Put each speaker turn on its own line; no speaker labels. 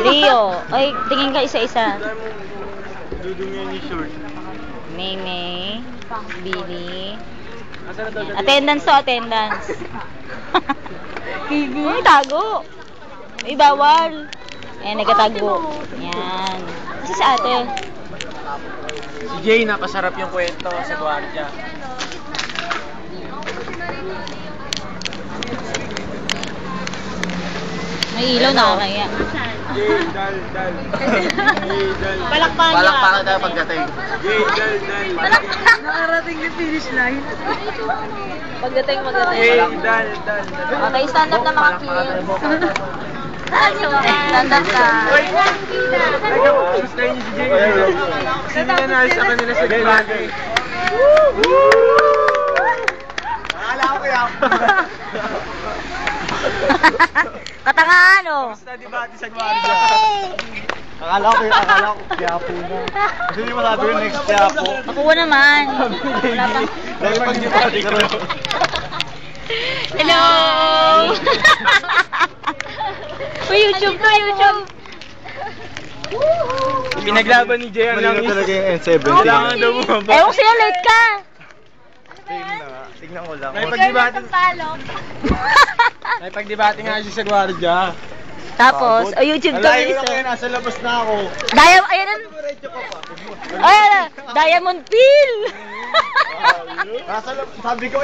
Leo. Ay, tingin ka isa-isa.
Dudungan yung short.
Meme. Billy. Attendance to attendance. Uy, tago. Uy, bawal. Ayan, nagkatago. Yan. Kasi sa ate.
Si Jay, napasarap yung kwento sa gwardiya.
May ilaw, nakakaya.
Jay, dal. Jay, dal.
Palakpakan tayo pagdating.
Jay, dal.
Nakarating yung finish line.
Pagdating.
Jay, dal.
Okay, stand up na mga kids. Stand up na.
Gusto niyo si Jay. Kasi nanayos sa kanila sa bagay. Akala ko yan.
Katangaan, oh.
Basta debate sa gwardiya. Akala ko Quiapo na. Kasi di masabi yung next Quiapo.
Makuha naman. Wala pang...
Dahil pag-debate ka na.
Hello! YouTube.
Pinaglaban ni Jay ang langis.
talaga yung N7.
Kailangan daw bumaba.
Ewan sila, late ka.
Tignan ko lang.
May pagdebate nga siya sa gwardiya.
Tapos, YouTube to.
Alay ko lang kayo, nasa labas na ako.
Ayan. Diamond Peel.
Sabi ko